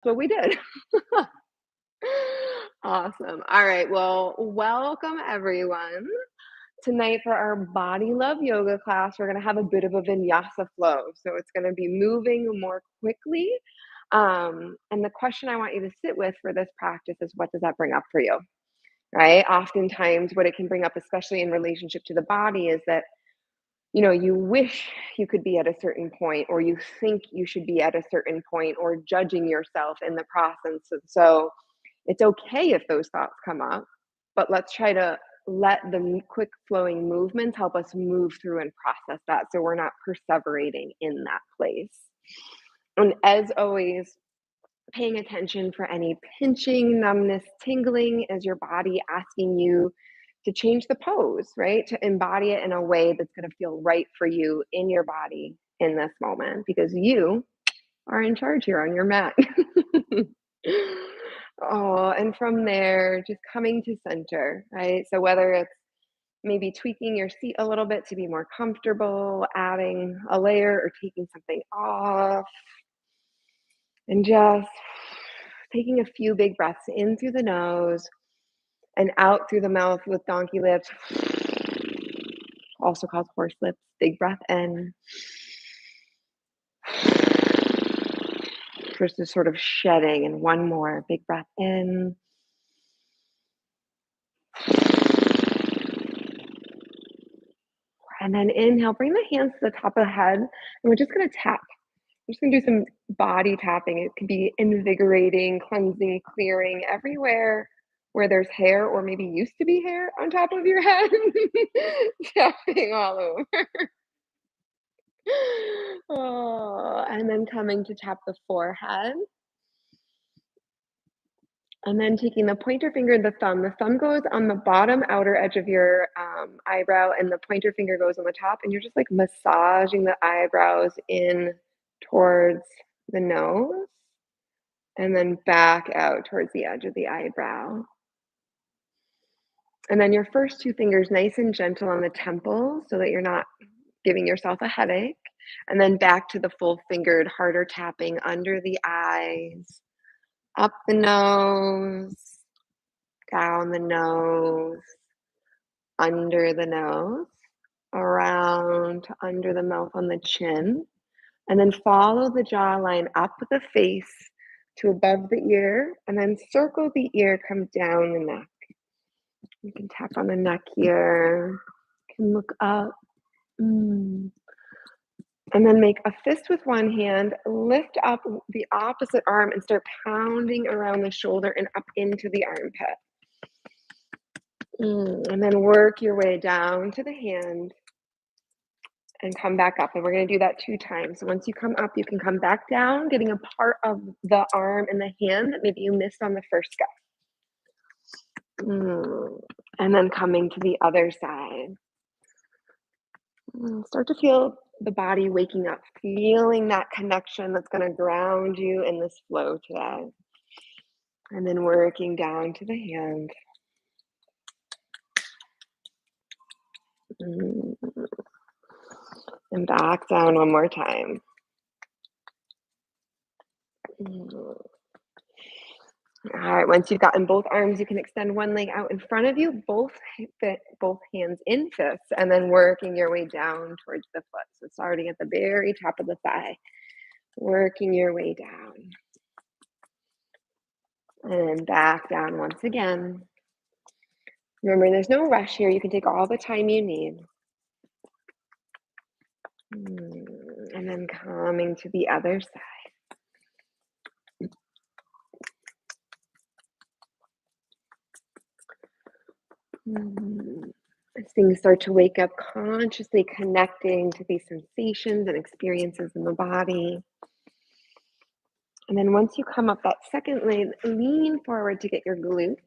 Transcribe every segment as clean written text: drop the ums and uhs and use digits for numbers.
what we did. Awesome. All right. Well, welcome everyone. Tonight for our body love yoga class, we're going to have a bit of a vinyasa flow. So it's going to be moving more quickly. And the question I want you to sit with for this practice is, what does that bring up for you? Right? Oftentimes, what it can bring up, especially in relationship to the body, is that you wish you could be at a certain point, or you think you should be at a certain point, or judging yourself in the process. And so it's okay if those thoughts come up, but let's try to let the quick flowing movements help us move through and process that so we're not perseverating in that place. And as always, paying attention for any pinching, numbness, tingling as your body asking you to change the pose, right? To embody it in a way that's going to feel right for you in your body in this moment, because you are in charge here on your mat. Oh, and from there, just coming to center, right? So whether it's maybe tweaking your seat a little bit to be more comfortable, adding a layer or taking something off, and just taking a few big breaths in through the nose and out through the mouth with donkey lips, also called horse lips. Big breath in. First is sort of shedding, and one more big breath in. And then inhale, bring the hands to the top of the head, and we're just going to tap. We're just going to do some body tapping. It can be invigorating, cleansing, clearing everywhere where there's hair, or maybe used to be hair on top of your head. Tapping all over. Oh, and then coming to tap the forehead. And then taking the pointer finger and the thumb. The thumb goes on the bottom outer edge of your eyebrow, and the pointer finger goes on the top. And you're just like massaging the eyebrows in towards the nose, and then back out towards the edge of the eyebrow. And then your first two fingers nice and gentle on the temple so that you're not giving yourself a headache. And then back to the full fingered, harder tapping under the eyes, up the nose, down the nose, under the nose, around to under the mouth on the chin. And then follow the jawline up the face to above the ear, and then circle the ear, come down the neck. You can tap on the neck here, you can look up. And then make a fist with one hand, lift up the opposite arm and start pounding around the shoulder and up into the armpit. And then work your way down to the hand and come back up. And we're going to do that 2 times. So once you come up, you can come back down, getting a part of the arm and the hand that maybe you missed on the first go. And then coming to the other side. Start to feel the body waking up, feeling that connection that's going to ground you in this flow today. And then working down to the hand. And back down one more time. All right, once you've gotten both arms, you can extend one leg out in front of you, both hands in fists, and then working your way down towards the foot. So starting at the very top of the thigh, working your way down. And back down once again. Remember, there's no rush here. You can take all the time you need. And then coming to the other side. As things start to wake up, consciously connecting to these sensations and experiences in the body. And then once you come up that second leg, lean forward to get your glutes.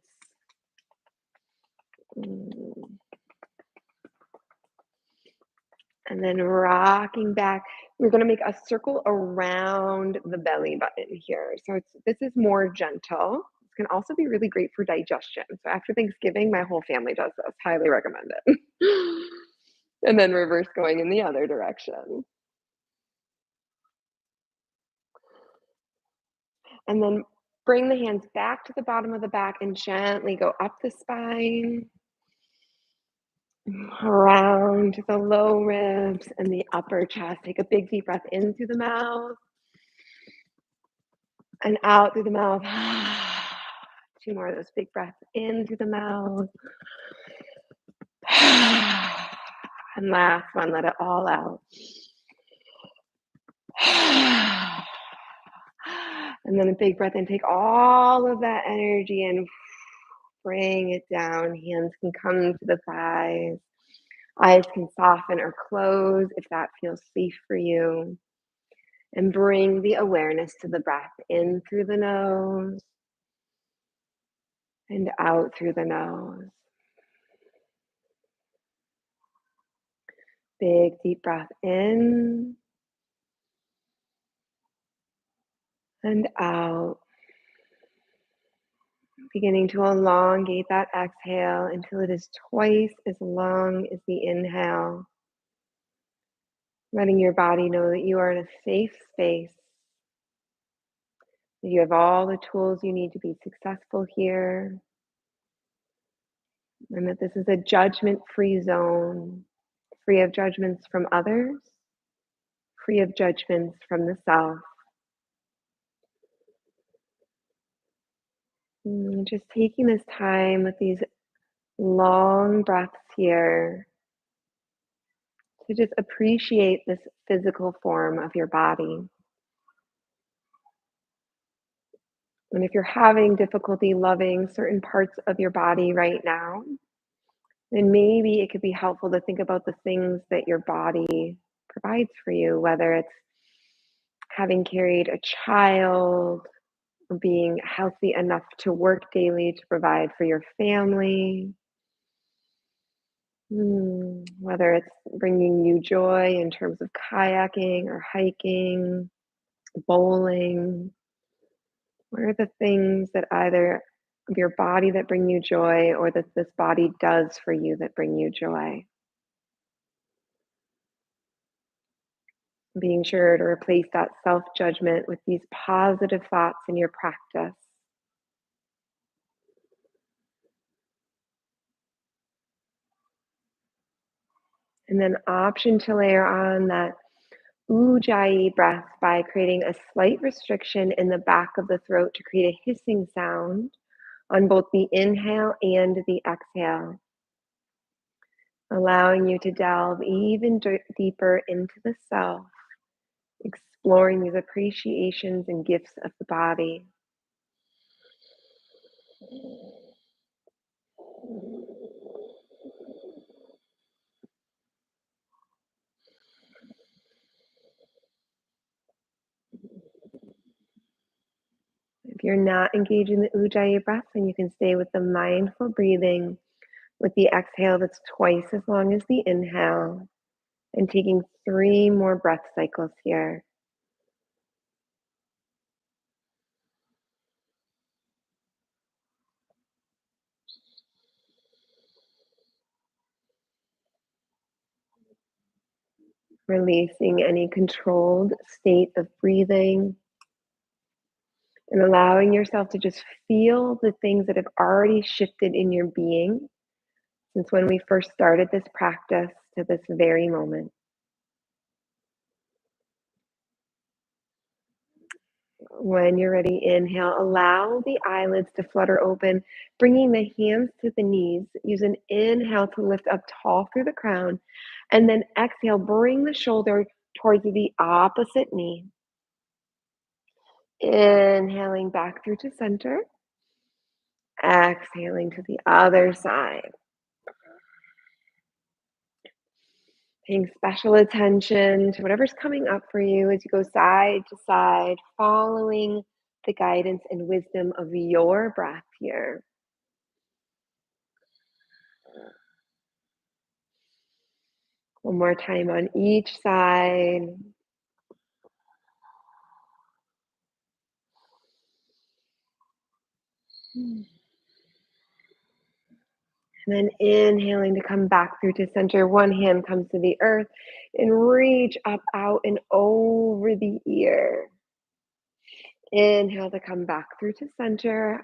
And then rocking back. We're going to make a circle around the belly button here. So this is more gentle. It can also be really great for digestion. So after Thanksgiving, my whole family does this. Highly recommend it. And then reverse going in the other direction. And then bring the hands back to the bottom of the back and gently go up the spine, around to the low ribs and the upper chest. Take a big deep breath in through the mouth and out through the mouth. Two more of those big breaths in through the mouth. And last one, let it all out. And then a big breath in, take all of that energy and bring it down. Hands can come to the thighs. Eyes can soften or close if that feels safe for you. And bring the awareness to the breath in through the nose and out through the nose. Big deep breath in and out. Beginning to elongate that exhale until it is twice as long as the inhale. Letting your body know that you are in a safe space, that you have all the tools you need to be successful here, and that this is a judgment-free zone, free of judgments from others, free of judgments from the self. Just taking this time with these long breaths here to just appreciate this physical form of your body. And if you're having difficulty loving certain parts of your body right now, then maybe it could be helpful to think about the things that your body provides for you, whether it's having carried a child, or being healthy enough to work daily to provide for your family, whether it's bringing you joy in terms of kayaking or hiking, bowling. What are the things that either of your body that bring you joy or that this body does for you that bring you joy? Being sure to replace that self-judgment with these positive thoughts in your practice. And then option to layer on that Ujjayi breath by creating a slight restriction in the back of the throat to create a hissing sound on both the inhale and the exhale, allowing you to delve even deeper into the self, exploring these appreciations and gifts of the body. If you're not engaging the Ujjayi breath, then you can stay with the mindful breathing with the exhale that's twice as long as the inhale, and taking 3 more breath cycles here. Releasing any controlled state of breathing and allowing yourself to just feel the things that have already shifted in your being since when we first started this practice to this very moment. When you're ready, inhale, allow the eyelids to flutter open, bringing the hands to the knees. Use an inhale to lift up tall through the crown, and then exhale, bring the shoulder towards the opposite knee. Inhaling back through to center, exhaling to the other side. Paying special attention to whatever's coming up for you as you go side to side, following the guidance and wisdom of your breath here. One more time on each side. And then inhaling to come back through to center. One hand comes to the earth and reach up, out, and over the ear. Inhale to come back through to center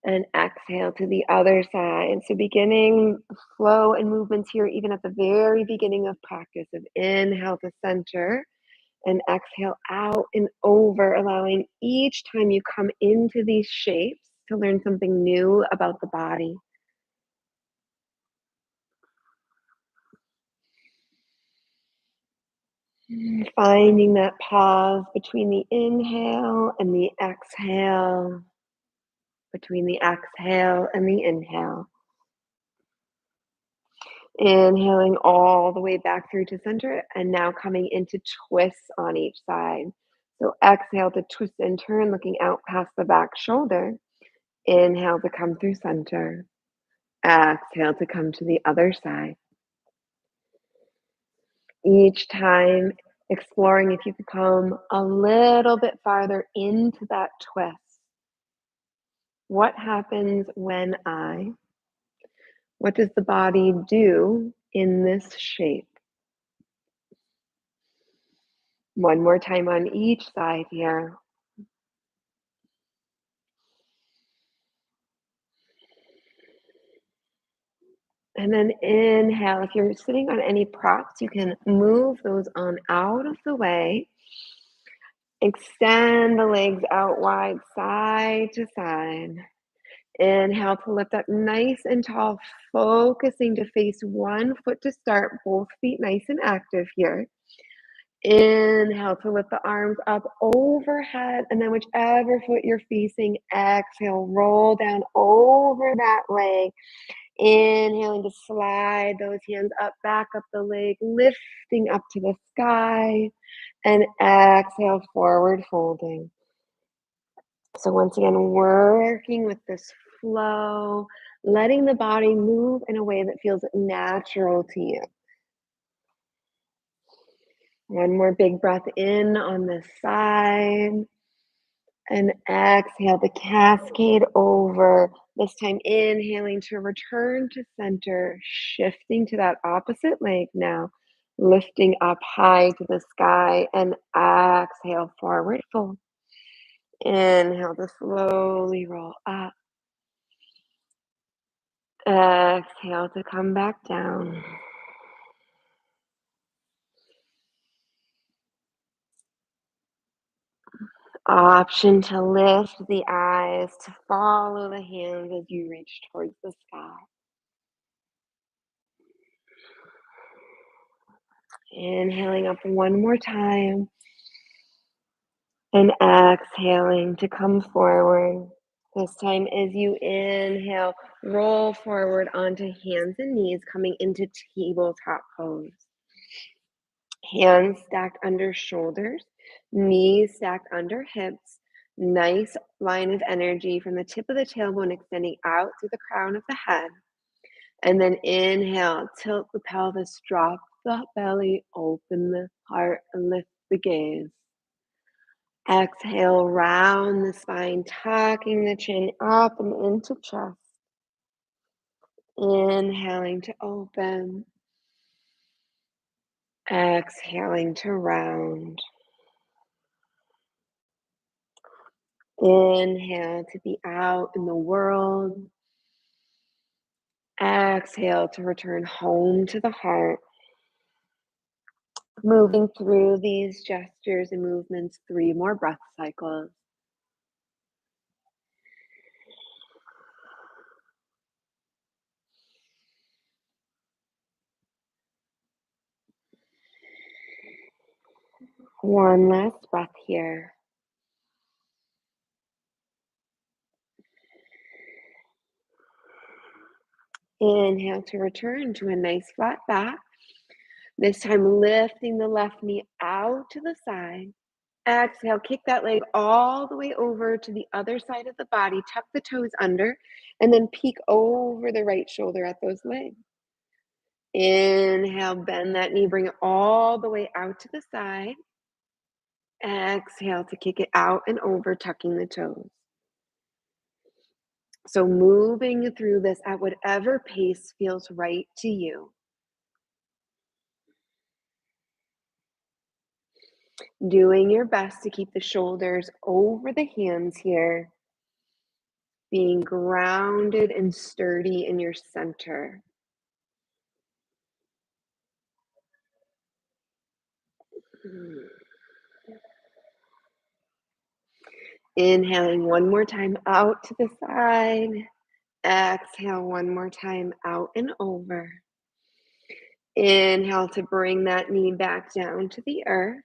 and exhale to the other side. So beginning flow and movements here, even at the very beginning of practice of inhale to center and exhale out and over, allowing each time you come into these shapes to learn something new about the body. Finding that pause between the inhale and the exhale, between the exhale and the inhale. Inhaling all the way back through to center and now coming into twists on each side. So exhale to twist and turn, looking out past the back shoulder. Inhale to come through center. Exhale to come to the other side. Each time exploring if you could come a little bit farther into that twist. What happens when what does the body do in this shape? One more time on each side here. And then inhale. If you're sitting on any props, you can move those on out of the way. Extend the legs out wide, side to side. Inhale to lift up nice and tall, focusing to face one foot to start, both feet nice and active here. Inhale to lift the arms up overhead, and then whichever foot you're facing, exhale, roll down over that leg. Inhaling to slide those hands up, back up the leg, lifting up to the sky, and exhale, forward folding. So once again, working with this flow, letting the body move in a way that feels natural to you. One more big breath in on this side. And exhale to cascade over. This time inhaling to return to center, shifting to that opposite leg now, lifting up high to the sky, and exhale, forward fold. Inhale to slowly roll up. Exhale to come back down. Option to lift the eyes, to follow the hands as you reach towards the sky. Inhaling up one more time and exhaling to come forward. This time, as you inhale, roll forward onto hands and knees, coming into tabletop pose. Hands stacked under shoulders, knees stacked under hips. Nice line of energy from the tip of the tailbone extending out through the crown of the head. And then inhale, tilt the pelvis, drop the belly, open the heart, and lift the gaze. Exhale, round the spine, tucking the chin up and into chest. Inhaling to open. Exhaling to round. Inhale to be out in the world. Exhale to return home to the heart. Moving through these gestures and movements, 3 more breath cycles. One last breath here. Inhale to return to a nice flat back. This time lifting the left knee out to the side. Exhale, kick that leg all the way over to the other side of the body. Tuck the toes under and then peek over the right shoulder at those legs. Inhale, bend that knee, bring it all the way out to the side. Exhale to kick it out and over, tucking the toes. So moving through this at whatever pace feels right to you. Doing your best to keep the shoulders over the hands here, being grounded and sturdy in your center. Mm. Inhaling one more time out to the side. Exhale one more time out and over. Inhale to bring that knee back down to the earth.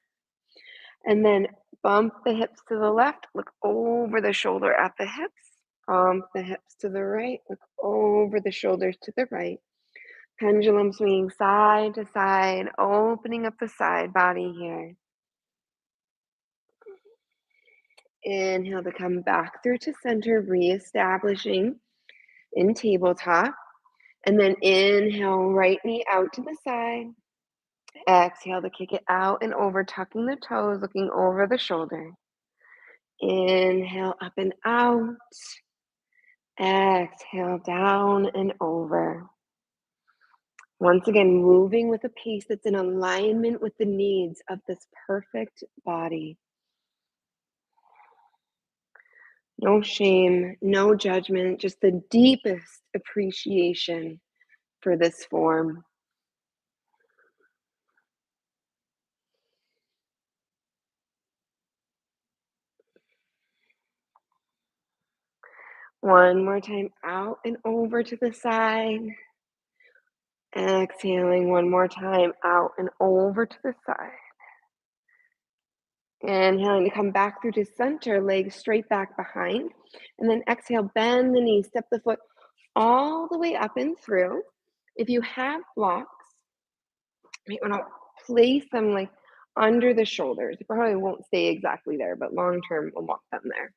And then bump the hips to the left, look over the shoulder at the hips. Bump the hips to the right, look over the shoulders to the right. Pendulum swinging side to side, opening up the side body here. Inhale to come back through to center, reestablishing in tabletop. And then inhale, right knee out to the side. Exhale to kick it out and over, tucking the toes, looking over the shoulder. Inhale, up and out. Exhale, down and over. Once again, moving with a pace that's in alignment with the needs of this perfect body. No shame, no judgment, just the deepest appreciation for this form. One more time, out and over to the side. Exhaling one more time, out and over to the side. Inhaling to come back through to center, legs straight back behind. And then exhale, bend the knee, step the foot all the way up and through. If you have blocks, you might want to place them like under the shoulders. It probably won't stay exactly there, but long term, we'll walk them there.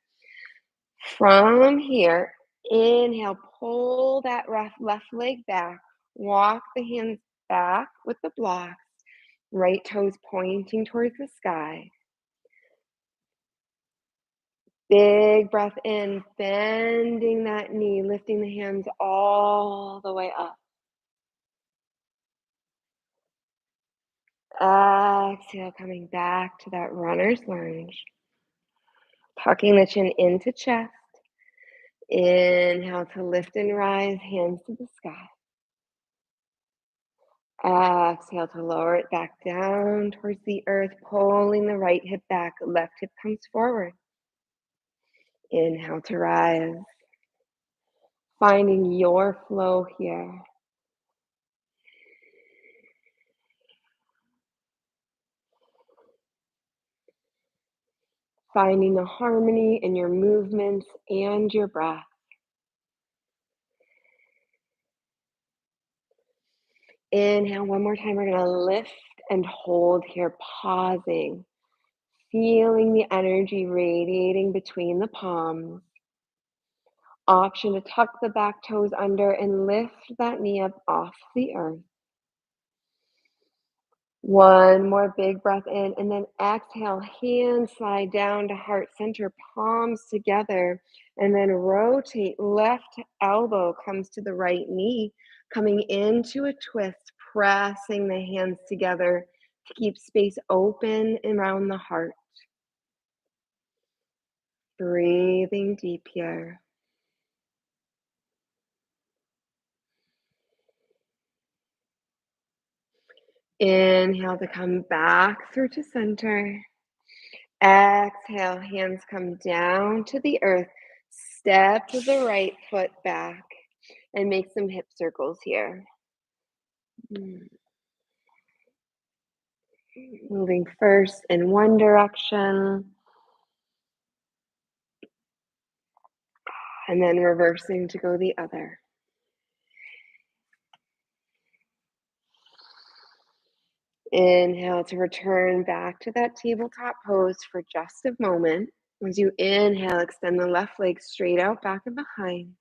From here, inhale, pull that left leg back. Walk the hands back with the blocks. Right toes pointing towards the sky. Big breath in, bending that knee, lifting the hands all the way up. Exhale, coming back to that runner's lunge. Tucking the chin into chest. Inhale to lift and rise, hands to the sky. Exhale to lower it back down towards the earth, pulling the right hip back, left hip comes forward. Inhale to rise. Finding your flow here. Finding the harmony in your movements and your breath. Inhale one more time. We're going to lift and hold here, pausing, feeling the energy radiating between the palms. Option to tuck the back toes under and lift that knee up off the earth. One more big breath in, and then exhale, hands slide down to heart center, palms together, and then rotate. Left elbow comes to the right knee, coming into a twist, pressing the hands together to keep space open around the heart. Breathing deep here. Inhale to come back through to center. Exhale, hands come down to the earth. Step the right foot back and make some hip circles here. Moving first in one direction and then reversing to go the other. Inhale to return back to that tabletop pose for just a moment. As you inhale, extend the left leg straight out, back and behind.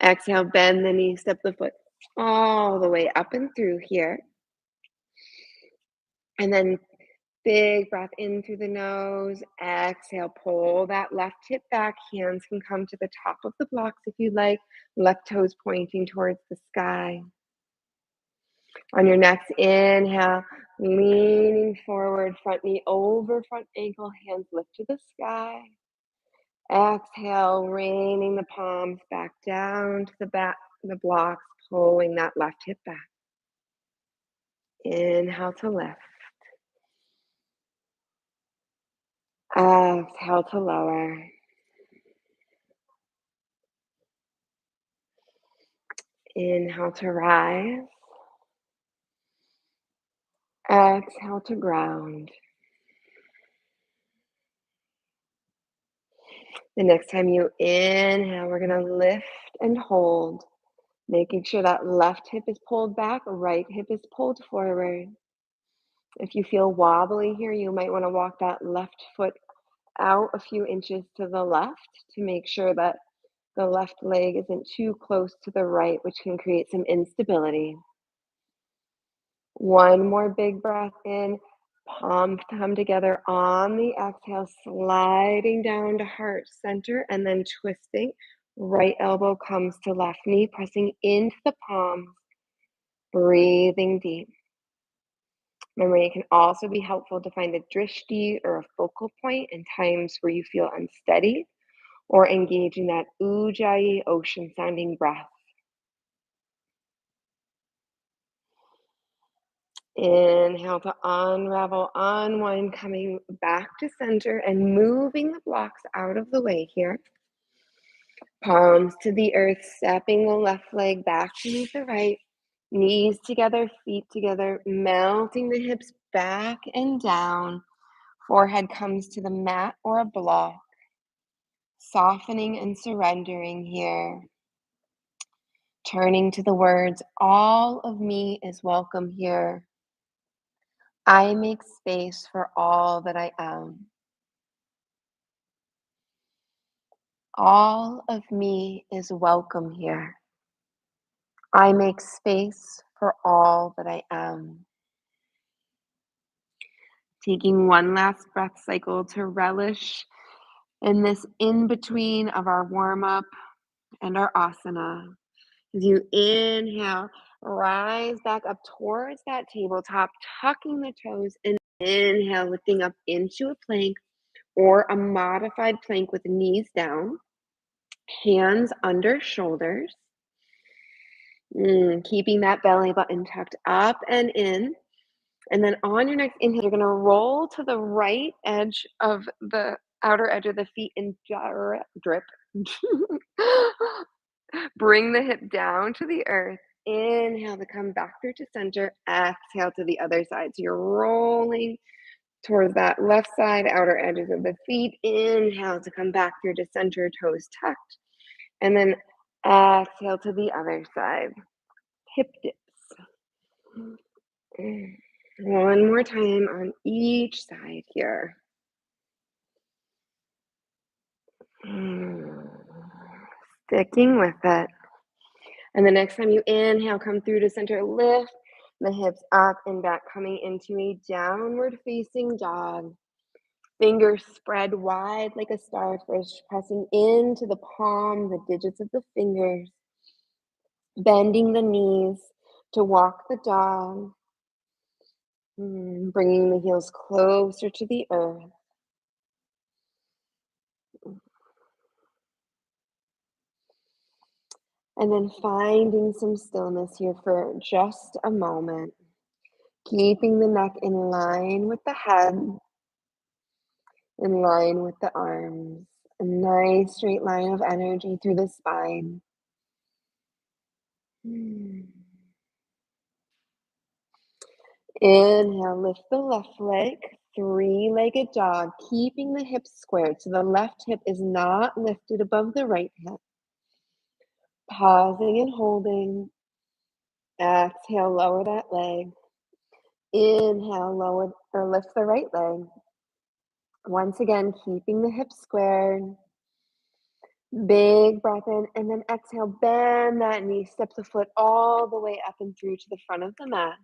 Exhale, bend the knee, step the foot all the way up and through here. And then big breath in through the nose. Exhale, pull that left hip back. Hands can come to the top of the blocks if you'd like. Left toes pointing towards the sky. On your next inhale, leaning forward, front knee over front ankle, hands lift to the sky. Exhale, raining the palms back down to the back, the blocks, pulling that left hip back. Inhale to lift. Exhale to lower. Inhale to rise. Exhale to ground. The next time you inhale, we're going to lift and hold, making sure that left hip is pulled back, right hip is pulled forward. If you feel wobbly here, you might want to walk that left foot out a few inches to the left to make sure that the left leg isn't too close to the right, which can create some instability. One more big breath in, palms come together on the exhale, sliding down to heart center and then twisting. Right elbow comes to left knee, pressing into the palms, breathing deep. Remember, it can also be helpful to find a drishti or a focal point in times where you feel unsteady or engage in that ujjayi ocean sounding breath. Inhale to unravel, unwind, coming back to center and moving the blocks out of the way here. Palms to the earth, stepping the left leg back to meet the right. Knees together, feet together, melting the hips back and down. Forehead comes to the mat or a block. Softening and surrendering here. Turning to the words, all of me is welcome here. I make space for all that I am. All of me is welcome here. I make space for all that I am. Taking one last breath cycle to relish in this in between of our warm up and our asana. As you inhale, rise back up towards that tabletop, tucking the toes, and inhale, lifting up into a plank or a modified plank with knees down, hands under shoulders. Keeping that belly button tucked up and in. And then on your next inhale, you're going to roll to the right edge of the outer edge of the feet and drip. Bring the hip down to the earth. Inhale to come back through to center. Exhale to the other side. So you're rolling towards that left side, outer edges of the feet. Inhale to come back through to center, toes tucked. And then exhale to the other side. Hip dips. One more time on each side here. Sticking with it. And the next time you inhale, come through to center, lift the hips up and back, coming into a downward facing dog. Fingers spread wide like a starfish, pressing into the palm, the digits of the fingers, bending the knees to walk the dog, bringing the heels closer to the earth. And then finding some stillness here for just a moment, keeping the neck in line with the head, in line with the arms, a nice straight line of energy through the spine. Inhale, lift the left leg, three-legged dog, keeping the hips squared so the left hip is not lifted above the right hip. Pausing and holding. Exhale, lower that leg. Inhale, lower or lift the right leg. Once again, keeping the hips squared. Big breath in, and then exhale, bend that knee, step the foot all the way up and through to the front of the mat.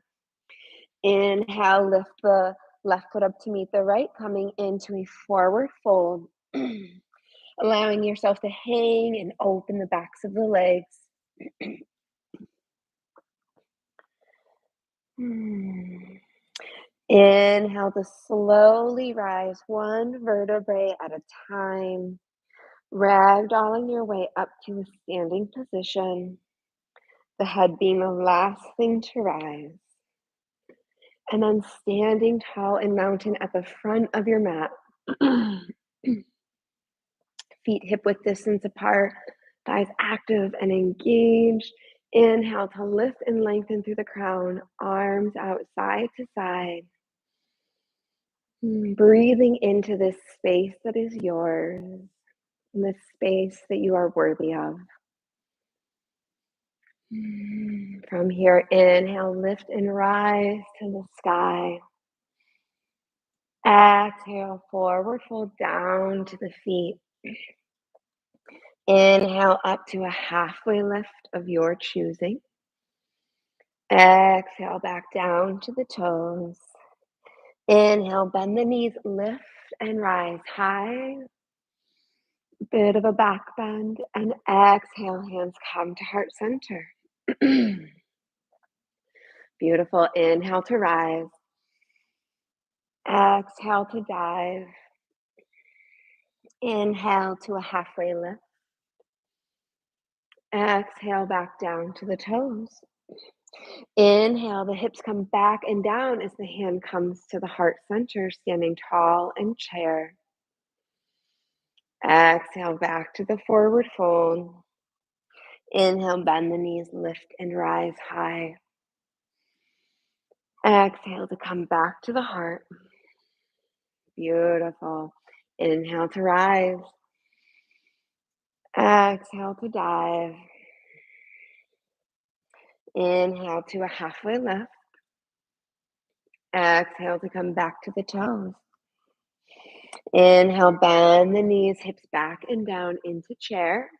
Inhale, lift the left foot up to meet the right, coming into a forward fold. Allowing yourself to hang and open the backs of the legs. Hmm. Inhale to slowly rise one vertebrae at a time, ragdolling your way up to a standing position, the head being the last thing to rise. And then standing tall and mountain at the front of your mat. Feet hip width distance apart, thighs active and engaged. Inhale to lift and lengthen through the crown, arms out side to side. Breathing into this space that is yours, and this space that you are worthy of. From here, inhale, lift and rise to the sky. Exhale, forward fold down to the feet. Inhale up to a halfway lift of your choosing. Exhale back down to the toes. Inhale, bend the knees, lift and rise high. Bit of a back bend. And exhale, hands come to heart center. Beautiful. Inhale to rise. Exhale to dive. Inhale to a halfway lift. Exhale back down to the toes. Inhale, the hips come back and down as the hand comes to the heart center, standing tall and chair. Exhale back to the forward fold. Inhale, bend the knees, lift and rise high. Exhale to come back to the heart. Beautiful. Inhale to rise. Exhale to dive. Inhale to a halfway lift. Exhale to come back to the toes. Inhale, bend the knees, hips back and down into chair.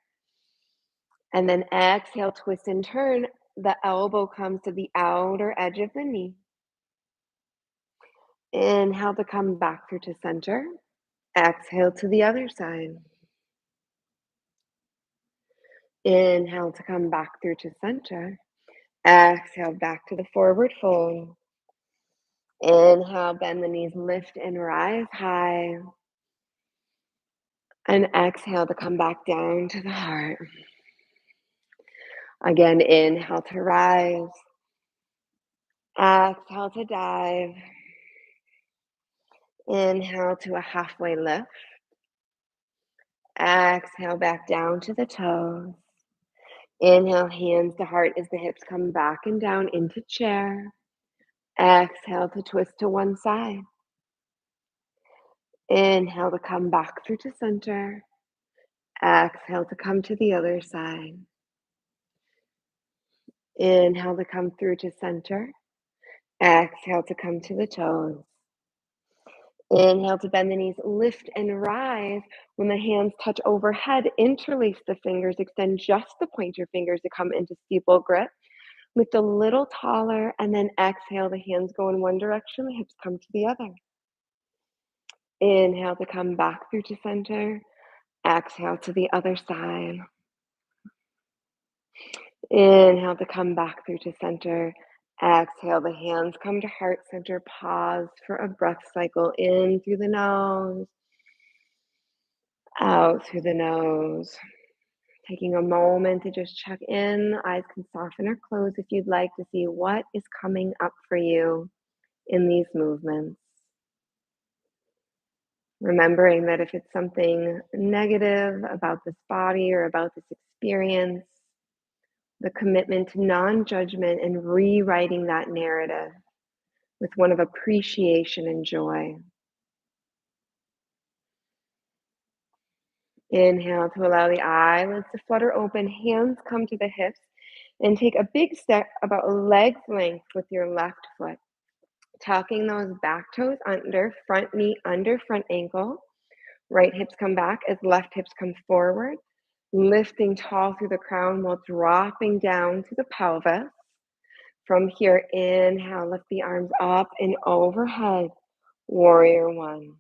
And then exhale, twist and turn. The elbow comes to the outer edge of the knee. Inhale to come back through to center. Exhale to the other side. Inhale to come back through to center. Exhale back to the forward fold. Inhale, bend the knees, lift and rise high. And exhale to come back down to the heart. Again, inhale to rise. Exhale to dive. Inhale to a halfway lift. Exhale back down to the toes. Inhale, hands to heart as the hips come back and down into chair. Exhale to twist to one side. Inhale to come back through to center. Exhale to come to the other side. Inhale to come through to center. Exhale to come to the toes. Inhale to bend the knees, lift and rise. When the hands touch overhead, interlace the fingers, extend just the pointer fingers to come into steeple grip. Lift a little taller, and then exhale, the hands go in one direction, the hips come to the other. Inhale to come back through to center. Exhale to the other side. Inhale to come back through to center. Exhale, the hands come to heart center. Pause for a breath cycle. In through the nose, out through the nose. Taking a moment to just check in. Eyes can soften or close if you'd like to see what is coming up for you in these movements. Remembering that if it's something negative about this body or about this experience, the commitment to non-judgment and rewriting that narrative with one of appreciation and joy. Inhale to allow the eyelids to flutter open, hands come to the hips, and take a big step about leg's length with your left foot. Tucking those back toes under, front knee under front ankle. Right hips come back as left hips come forward. Lifting tall through the crown while dropping down to the pelvis. From here, inhale, lift the arms up and overhead. Warrior one.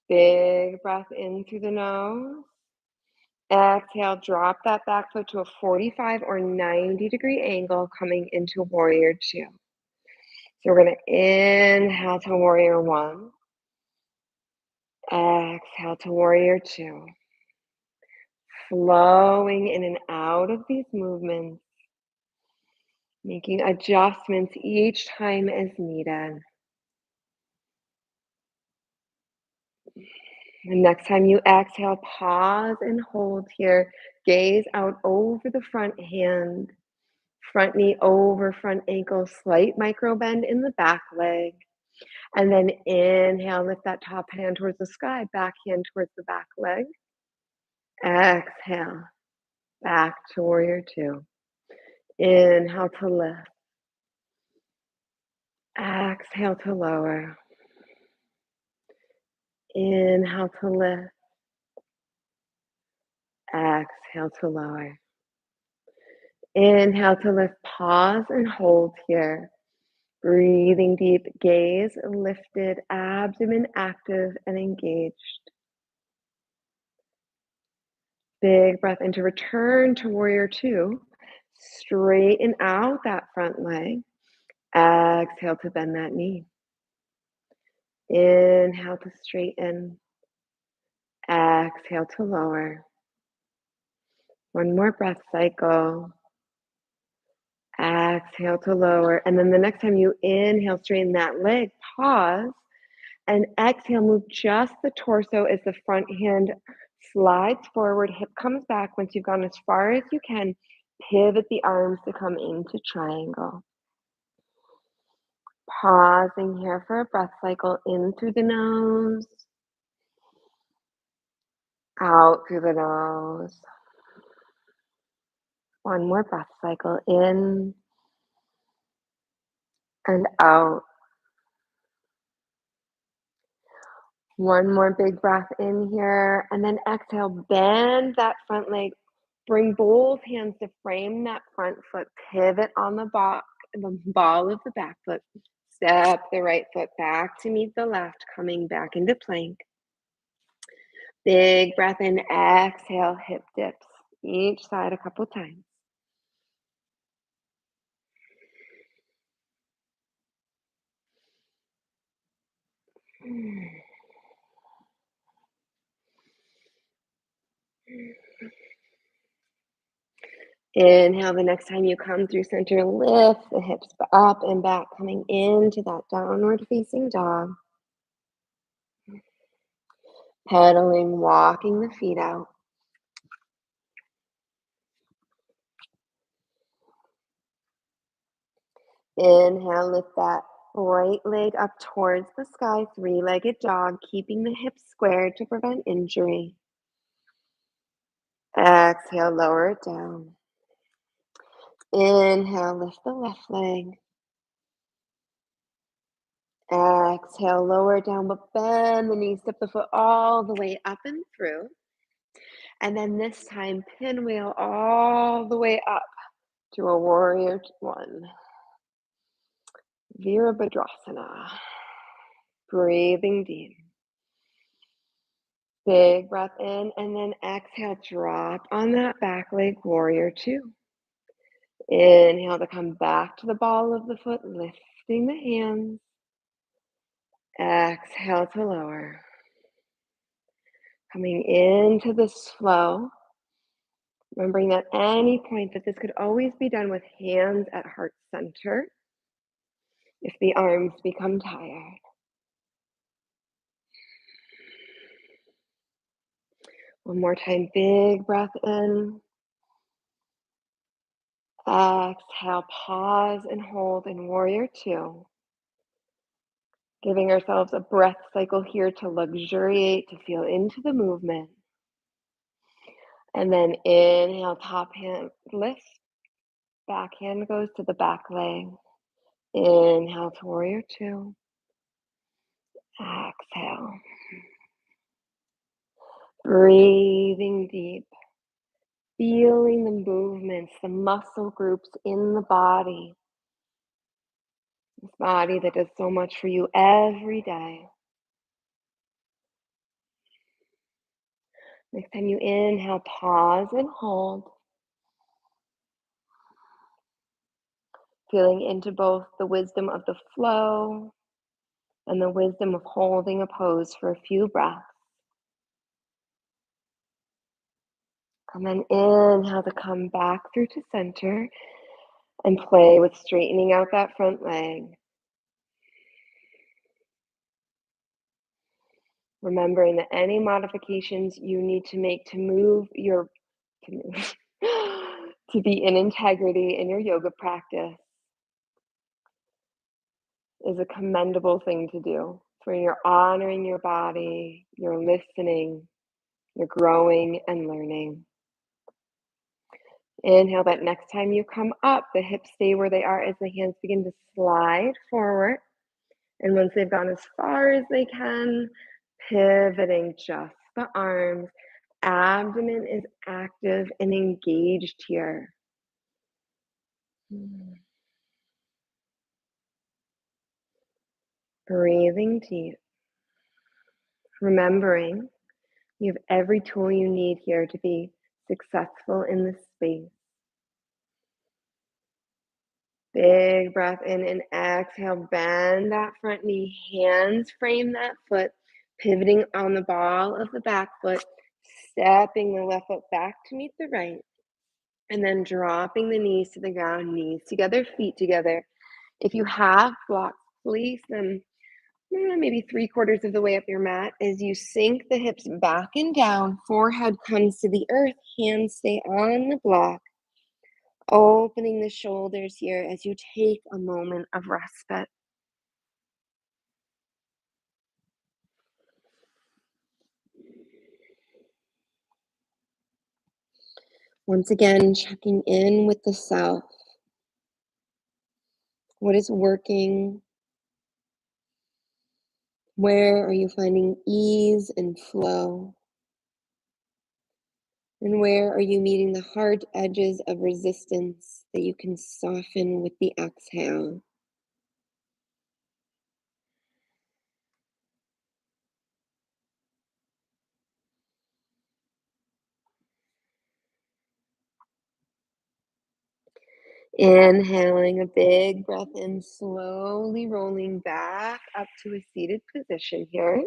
Big breath in through the nose. Exhale, drop that back foot to a 45 or 90-degree angle coming into warrior two. So we're going to inhale to warrior one. Exhale to warrior two. Flowing in and out of these movements, making adjustments each time as needed. The next time you exhale, pause and hold here. Gaze out over the front hand, front knee over front ankle, slight micro bend in the back leg. And then inhale, lift that top hand towards the sky, back hand towards the back leg. Exhale, back to warrior two. Inhale to lift. Exhale to lower. Inhale to lift. Exhale to lower. Inhale to lift, pause and hold here. Breathing deep, gaze lifted, abdomen active and engaged. Big breath into return to warrior two. Straighten out that front leg. Exhale to bend that knee. Inhale to straighten. Exhale to lower. One more breath cycle. Exhale to lower. And then the next time you inhale, straighten that leg, pause, and exhale, move just the torso as the front hand slides forward, hip comes back. Once you've gone as far as you can, pivot the arms to come into triangle. Pausing here for a breath cycle, in through the nose, out through the nose. One more breath cycle, in and out. One more big breath in here, and then exhale, bend that front leg. Bring both hands to frame that front foot, pivot on the ball of the back foot. Step the right foot back to meet the left, coming back into plank. Big breath in, exhale, hip dips, each side a couple times. Inhale, the next time you come through center, lift the hips up and back, coming into that downward facing dog. Pedaling, walking the feet out. Inhale, lift that right leg up towards the sky, three-legged dog, keeping the hips squared to prevent injury. Exhale, lower it down. Inhale, lift the left leg. Exhale, lower it down, but bend the knee, step the foot all the way up and through. And then this time, pinwheel all the way up to a warrior one. Virabhadrasana. Breathing deep. Big breath in, and then exhale, drop on that back leg, warrior two. Inhale to come back to the ball of the foot, lifting the hands. Exhale to lower. Coming into this flow, remembering at any point that this could always be done with hands at heart center if the arms become tired. One more time, big breath in. Exhale, pause and hold in warrior two. Giving ourselves a breath cycle here to luxuriate, to feel into the movement. And then inhale, top hand lifts, back hand goes to the back leg. Inhale to warrior two. Exhale. Breathing deep. Feeling the movements, the muscle groups in the body. This body that does so much for you every day. Next time you inhale, pause and hold, feeling into both the wisdom of the flow and the wisdom of holding a pose for a few breaths. And then inhale to come back through to center and play with straightening out that front leg. Remembering that any modifications you need to make to move to be in integrity in your yoga practice is a commendable thing to do. It's where you're honoring your body, you're listening, you're growing and learning. Inhale that next time you come up, the hips stay where they are as the hands begin to slide forward. And once they've gone as far as they can, pivoting just the arms. Abdomen is active and engaged here. Breathing deep. Remembering you have every tool you need here to be successful in this space. Big breath in and exhale. Bend that front knee. Hands frame that foot. Pivoting on the ball of the back foot. Stepping the left foot back to meet the right. And then dropping the knees to the ground. Knees together, feet together. If you have blocks, place them maybe 3/4 of the way up your mat as you sink the hips back and down. Forehead comes to the earth. Hands stay on the block. Opening the shoulders here as you take a moment of respite. Once again, checking in with the self. What is working? Where are you finding ease and flow? And where are you meeting the hard edges of resistance that you can soften with the exhale? Inhaling a big breath in, slowly rolling back up to a seated position here.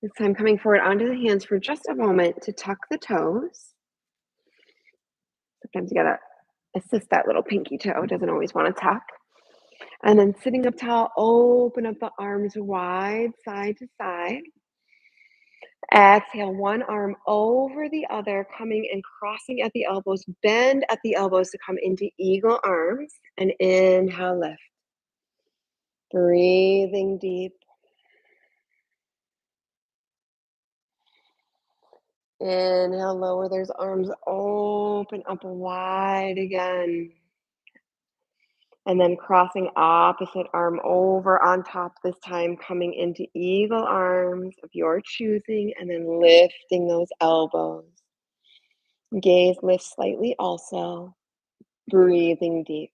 This time coming forward onto the hands for just a moment to tuck the toes. Sometimes you gotta assist that little pinky toe, it doesn't always want to tuck. And then sitting up tall, open up the arms wide, side to side. Exhale, one arm over the other, coming and crossing at the elbows. Bend at the elbows to come into eagle arms. And inhale, lift. Breathing deep. Inhale, lower those arms, open up wide again. And then crossing opposite arm over on top, this time coming into eagle arms of your choosing, and then lifting those elbows. Gaze lifts slightly also. Breathing deep.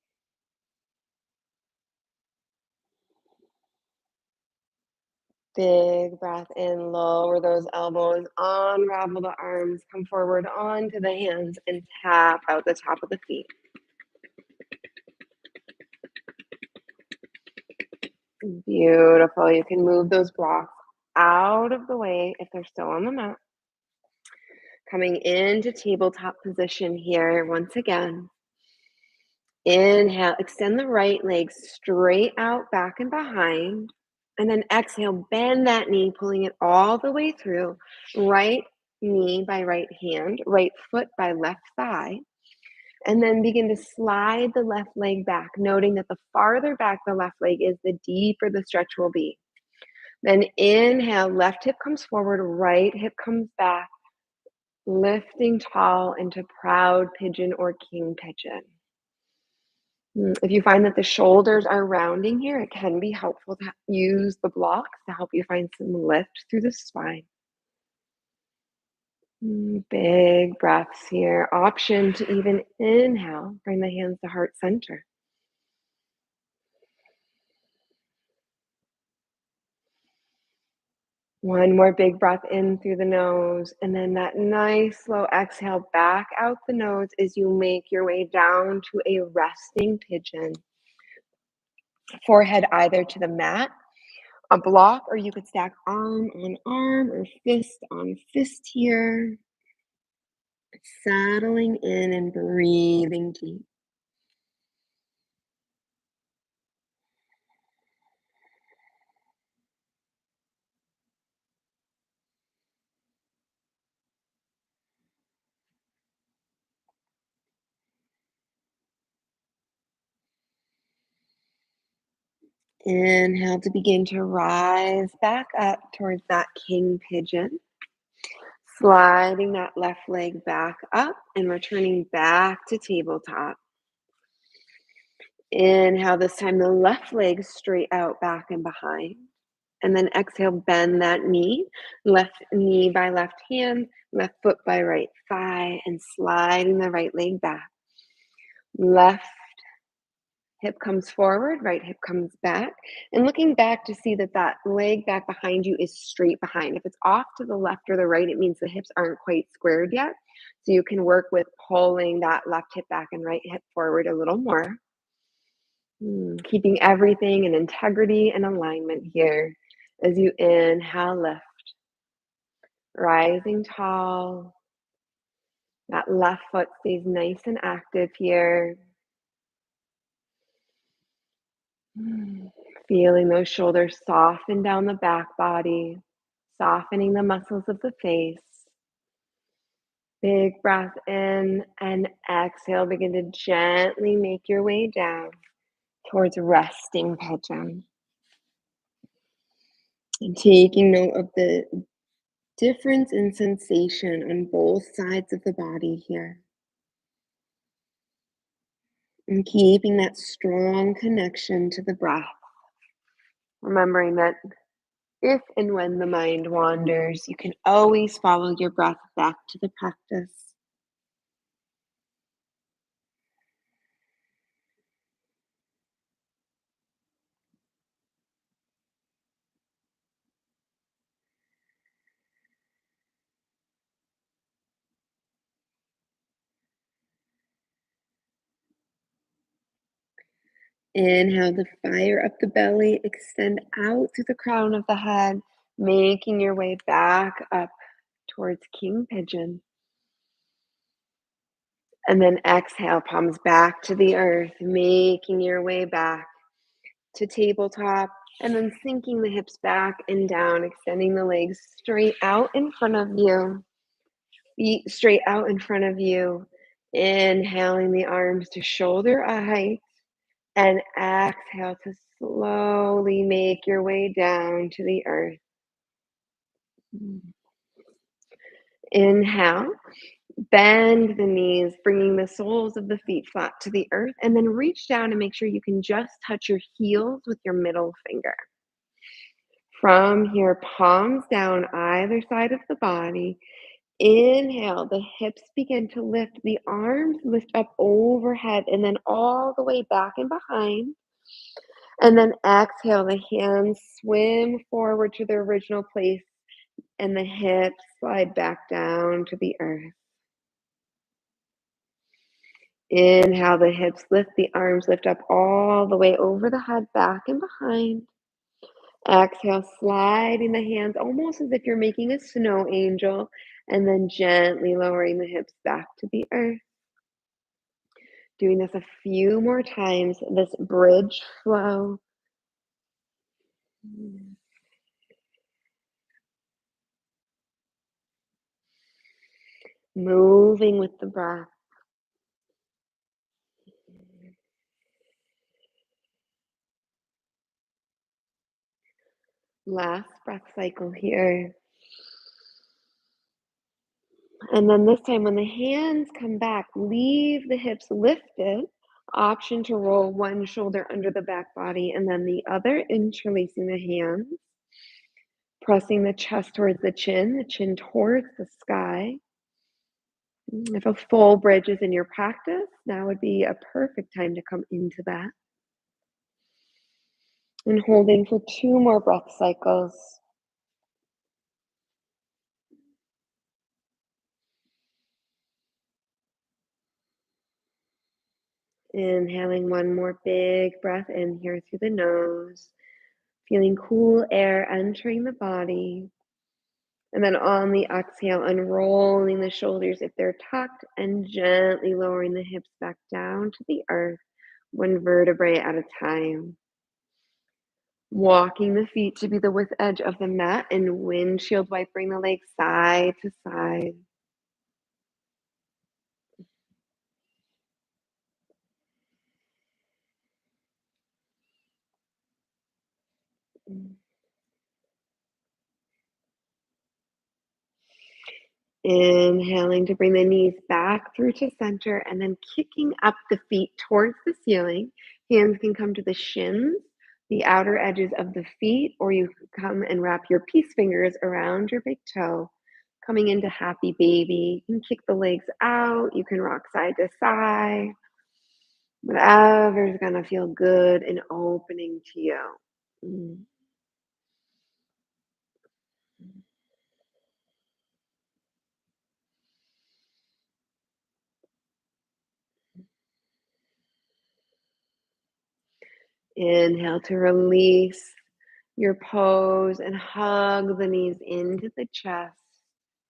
Big breath in, lower those elbows, unravel the arms, come forward onto the hands, and tap out the top of the feet. Beautiful. You can move those blocks out of the way if they're still on the mat. Coming into tabletop position here once again. Inhale, extend the right leg straight out, back and behind. And then exhale, bend that knee, pulling it all the way through. Right knee by right hand, right foot by left thigh. And then begin to slide the left leg back, noting that the farther back the left leg is, the deeper the stretch will be. Then inhale, left hip comes forward, right hip comes back, lifting tall into proud pigeon or king pigeon. If you find that the shoulders are rounding here, it can be helpful to use the blocks to help you find some lift through the spine. Big breaths here. Option to even inhale, bring the hands to heart center. One more big breath in through the nose, and then that nice slow exhale back out the nose as you make your way down to a resting pigeon. Forehead either to the mat, a block, or you could stack arm on arm or fist on fist here. Settling in and breathing deep. Inhale to begin to rise back up towards that king pigeon. Sliding that left leg back up and returning back to tabletop. Inhale, this time the left leg straight out, back and behind. And then exhale, bend that knee, left knee by left hand, left foot by right thigh, and sliding the right leg back. Left hip comes forward, right hip comes back, and looking back to see that that leg back behind you is straight behind. If it's off to the left or the right, it means the hips aren't quite squared yet. So you can work with pulling that left hip back and right hip forward a little more. Keeping everything in integrity and alignment here as you inhale, lift, rising tall. That left foot stays nice and active here. Feeling those shoulders soften down the back body, softening the muscles of the face. Big breath in and exhale. Begin to gently make your way down towards resting pigeon. And taking note of the difference in sensation on both sides of the body here. And keeping that strong connection to the breath. Remembering that if and when the mind wanders, you can always follow your breath back to the practice. Inhale to fire up the belly, extend out through the crown of the head, making your way back up towards king pigeon. And then exhale, palms back to the earth, making your way back to tabletop, and then sinking the hips back and down, extending the legs straight out in front of you, feet straight out in front of you. Inhaling the arms to shoulder height, and exhale to slowly make your way down to the earth. Inhale, bend the knees, bringing the soles of the feet flat to the earth, and then reach down and make sure you can just touch your heels with your middle finger. From here, palms down either side of the body. Inhale, the hips begin to lift, the arms lift up overhead and then all the way back and behind. And then exhale, the hands swim forward to their original place and the hips slide back down to the earth. Inhale, the hips lift, the arms lift up all the way over the head, back and behind. Exhale, sliding the hands almost as if you're making a snow angel, and then gently lowering the hips back to the earth. Doing this a few more times, this bridge flow. Moving with the breath. Last breath cycle here. And then this time when the hands come back, leave the hips lifted. Option to roll one shoulder under the back body and then the other, interlacing the hands. Pressing the chest towards the chin towards the sky. If a full bridge is in your practice, now would be a perfect time to come into that. And holding for two more breath cycles. Inhaling one more big breath in here through the nose, feeling cool air entering the body. And then on the exhale, unrolling the shoulders if they're tucked and gently lowering the hips back down to the earth, one vertebrae at a time. Walking the feet to be the width edge of the mat and windshield wipering the legs side to side. Inhaling to bring the knees back through to center and then kicking up the feet towards the ceiling. Hands can come to the shins, the outer edges of the feet, or you can come and wrap your peace fingers around your big toe. Coming into happy baby. You can kick the legs out. You can rock side to side. Whatever's going to feel good and opening to you. Mm. Inhale to release your pose and hug the knees into the chest,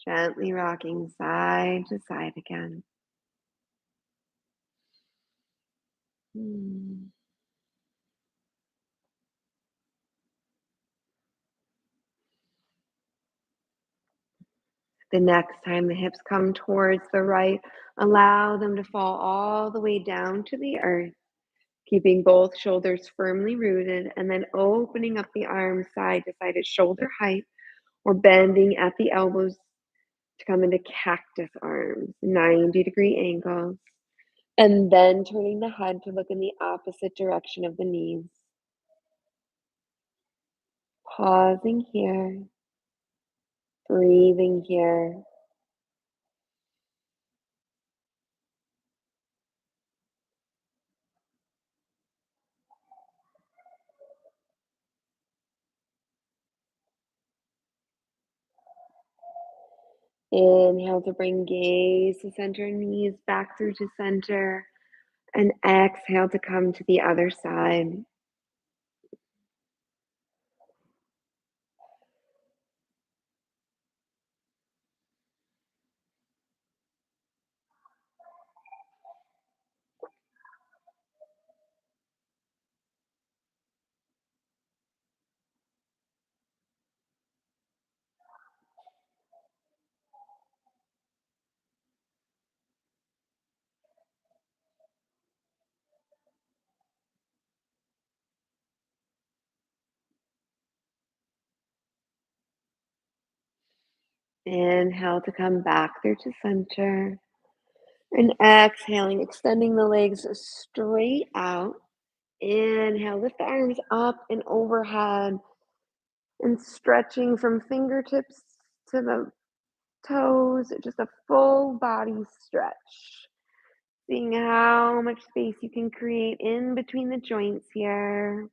gently rocking side to side again. Mm. The next time the hips come towards the right, allow them to fall all the way down to the earth, keeping both shoulders firmly rooted, and then opening up the arms side to side at shoulder height or bending at the elbows to come into cactus arms, 90-degree angles. And then turning the head to look in the opposite direction of the knees. Pausing here, breathing here. Inhale to bring gaze to center, knees back through to center. And exhale to come to the other side. Inhale to come back through to center. And exhaling, extending the legs straight out. Inhale, lift the arms up and overhead and stretching from fingertips to the toes, just a full body stretch. Seeing how much space you can create in between the joints here.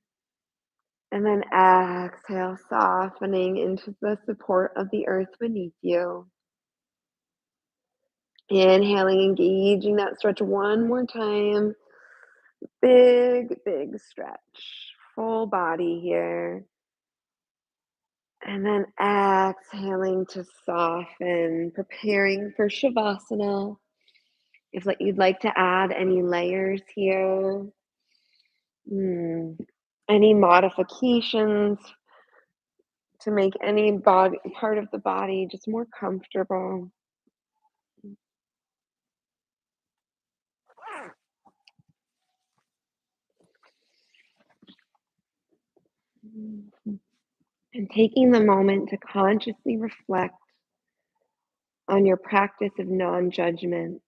And then exhale, softening into the support of the earth beneath you. Inhaling, engaging that stretch one more time. Big, big stretch. Full body here. And then exhaling to soften, preparing for Shavasana. If you'd like to add any layers here, any modifications to make any body part of the body just more comfortable. Mhm. And taking the moment to consciously reflect on your practice of non judgment,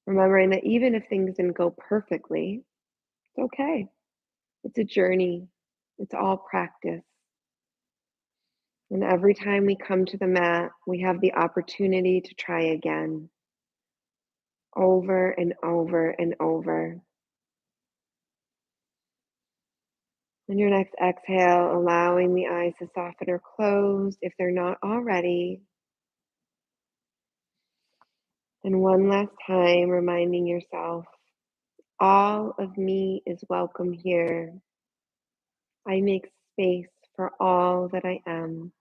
remembering that even if things didn't go perfectly, it's okay. It's a journey, it's all practice. And every time we come to the mat, we have the opportunity to try again, over and over and over. On your next exhale, allowing the eyes to soften or close if they're not already. And one last time, reminding yourself, all of me is welcome here. I make space for all that I am.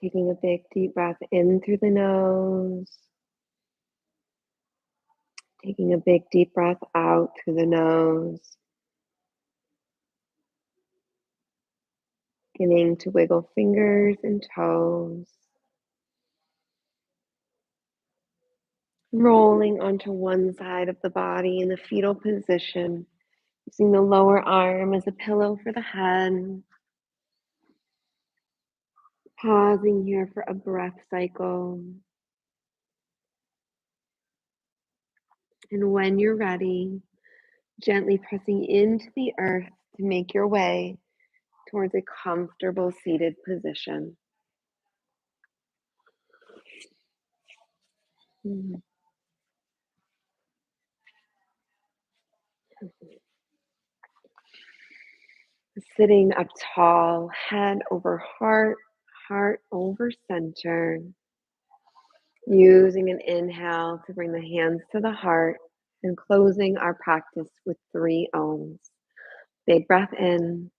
Taking a big deep breath in through the nose. Taking a big deep breath out through the nose. Beginning to wiggle fingers and toes. Rolling onto one side of the body in the fetal position. Using the lower arm as a pillow for the head. Pausing here for a breath cycle. And when you're ready, gently pressing into the earth to make your way towards a comfortable seated position. Sitting up tall, head over heart, heart over center. Using an inhale to bring the hands to the heart and closing our practice with 3 ohms. Big breath in.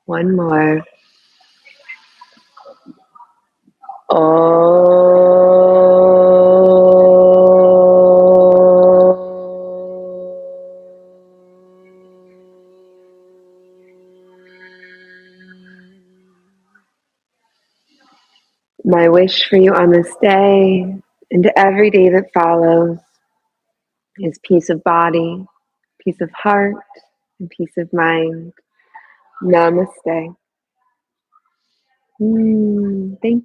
One more. My wish for you on this day and every day that follows is peace of body, peace of heart, and peace of mind. Namaste. Thank